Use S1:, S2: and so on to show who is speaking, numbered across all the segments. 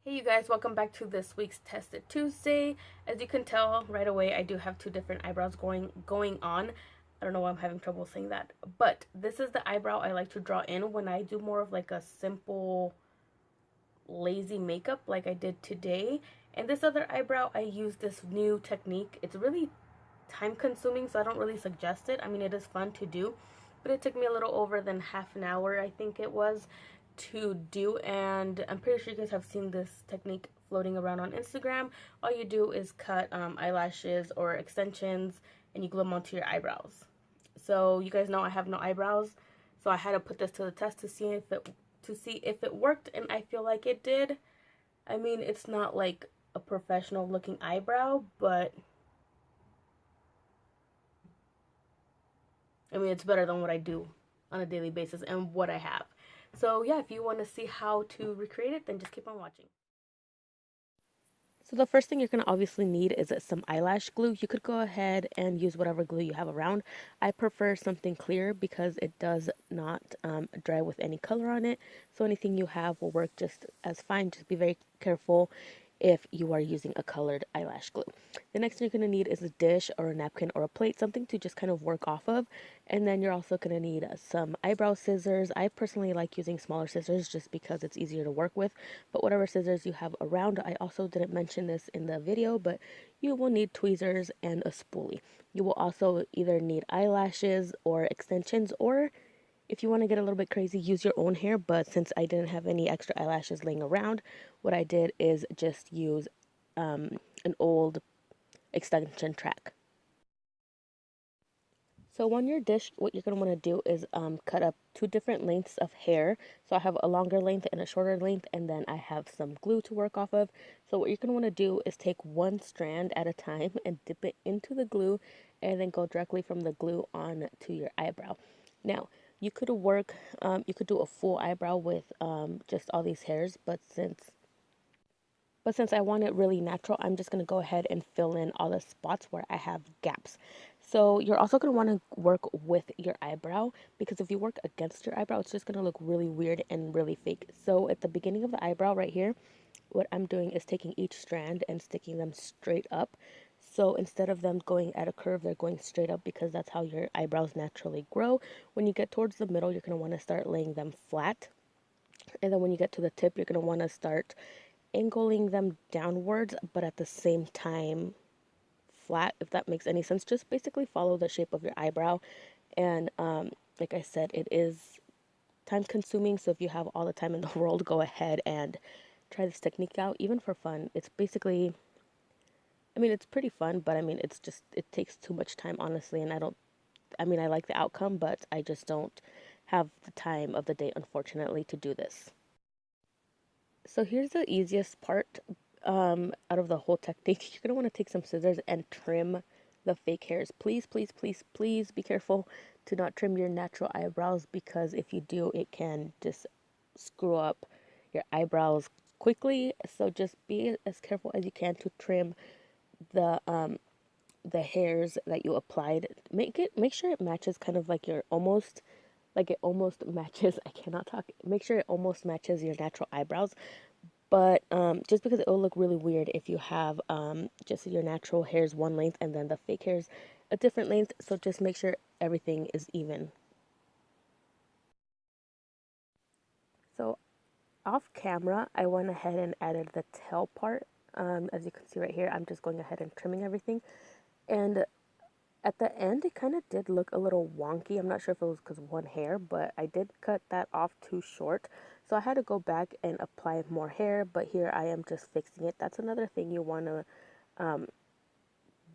S1: Hey you guys, welcome back to this week's Tested Tuesday. As you can tell right away, I do have two different eyebrows going on. I don't know why I'm having trouble saying that. But this is the eyebrow I like to draw in when I do more of like a simple lazy makeup like I did today. And this other eyebrow, I use this new technique. It's really time consuming, so I don't really suggest it. I mean, it is fun to do, but it took me a little over than half an hour, I think it was, to do. And I'm pretty sure you guys have seen this technique floating around on Instagram. All you do is cut eyelashes or extensions and you glue them onto your eyebrows. So you guys know I have no eyebrows, so I had to put this to the test to see if it worked, and I feel like it did. I mean, it's not like a professional looking eyebrow, but I mean, it's better than what I do on a daily basis and what I have. So yeah, if you want to see how to recreate it, then just keep on watching. So the first thing you're going to obviously need is some eyelash glue. You could go ahead and use whatever glue you have around. I prefer something clear because it does not dry with any color on it. So anything you have will work just as fine. Just be very careful if you are using a colored eyelash glue. The next thing you're going to need is a dish or a napkin or a plate, something to just kind of work off of. And then you're also going to need some eyebrow scissors. I personally like using smaller scissors just because it's easier to work with, but whatever scissors you have around. I also didn't mention this in the video, but you will need tweezers and a spoolie. You will also either need eyelashes or extensions, or if you want to get a little bit crazy, use your own hair. But since I didn't have any extra eyelashes laying around, what I did is just use an old extension track. So on your dish, what you're going to want to do is cut up two different lengths of hair. So I have a longer length and a shorter length, and then I have some glue to work off of. So what you're going to want to do is take one strand at a time and dip it into the glue, and then go directly from the glue on to your eyebrow. Now, you could do a full eyebrow with just all these hairs, but since I want it really natural, I'm just going to go ahead and fill in all the spots where I have gaps. So you're also going to want to work with your eyebrow, because if you work against your eyebrow, it's just going to look really weird and really fake. So at the beginning of the eyebrow right here, what I'm doing is taking each strand and sticking them straight up. So instead of them going at a curve, they're going straight up because that's how your eyebrows naturally grow. When you get towards the middle, you're going to want to start laying them flat. And then when you get to the tip, you're going to want to start angling them downwards, but at the same time flat, if that makes any sense. Just basically follow the shape of your eyebrow. And like I said, it is time consuming, so if you have all the time in the world, go ahead and try this technique out, even for fun. It's basically, I mean, it's pretty fun, but I mean, it's just, it takes too much time, honestly. And I like the outcome, but I just don't have the time of the day, unfortunately, to do this. So here's the easiest part out of the whole technique. You're going to want to take some scissors and trim the fake hairs. Please, please, please, please be careful to not trim your natural eyebrows, because if you do, it can just screw up your eyebrows quickly. So just be as careful as you can to trim the the hairs that you applied. Make sure it matches, kind of like it almost matches. I cannot talk. Make sure it almost matches your natural eyebrows, but just because it will look really weird if you have just your natural hairs one length and then the fake hairs a different length. So just make sure everything is even. So off camera, I went ahead and added the tail part. As you can see right here, I'm just going ahead and trimming everything. And at the end, it kind of did look a little wonky. I'm not sure if it was because of one hair, but I did cut that off too short. So I had to go back and apply more hair, but here I am just fixing it. That's another thing you want to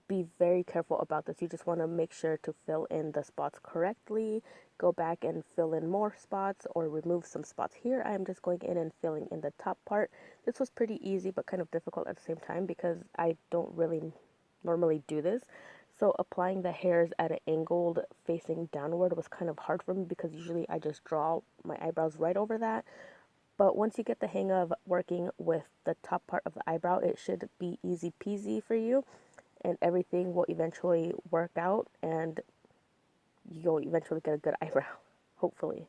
S1: be very careful about this. You just want to make sure to fill in the spots correctly. Go back and fill in more spots or remove some spots. Here I am just going in and filling in the top part. This was pretty easy but kind of difficult at the same time because I don't really normally do this. So applying the hairs at an angled facing downward was kind of hard for me because usually I just draw my eyebrows right over that. But once you get the hang of working with the top part of the eyebrow, it should be easy peasy for you, and everything will eventually work out and you'll eventually get a good eyebrow, hopefully.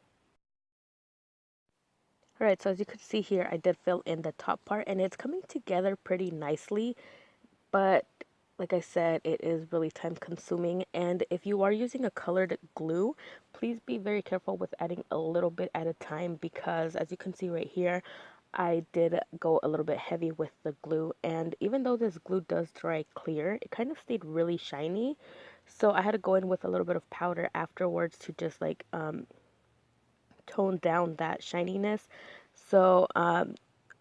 S1: Alright, so as you can see here, I did fill in the top part and it's coming together pretty nicely, but like I said, it is really time consuming. And if you are using a colored glue, please be very careful with adding a little bit at a time, because as you can see right here, I did go a little bit heavy with the glue, and even though this glue does dry clear, it kind of stayed really shiny. So I had to go in with a little bit of powder afterwards to just like tone down that shininess. So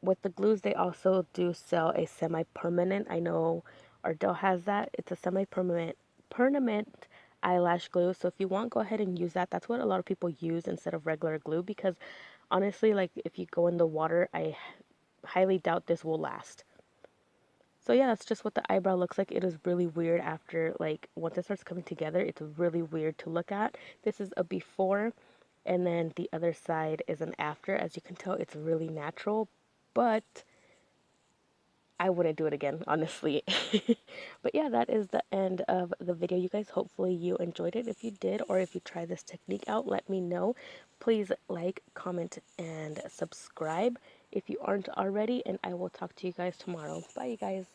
S1: with the glues, they also do sell a semi-permanent. I know Ardell has that. It's a semi-permanent eyelash glue. So if you want, go ahead and use that. That's what a lot of people use instead of regular glue, because honestly, like if you go in the water, I highly doubt this will last. So yeah, that's just what the eyebrow looks like. It is really weird after, like, once it starts coming together, it's really weird to look at. This is a before, and then the other side is an after. As you can tell, it's really natural, but I wouldn't do it again, honestly. But yeah, that is the end of the video, you guys. Hopefully you enjoyed it. If you did, or if you try this technique out, let me know. Please like, comment, and subscribe if you aren't already, and I will talk to you guys tomorrow. Bye, you guys.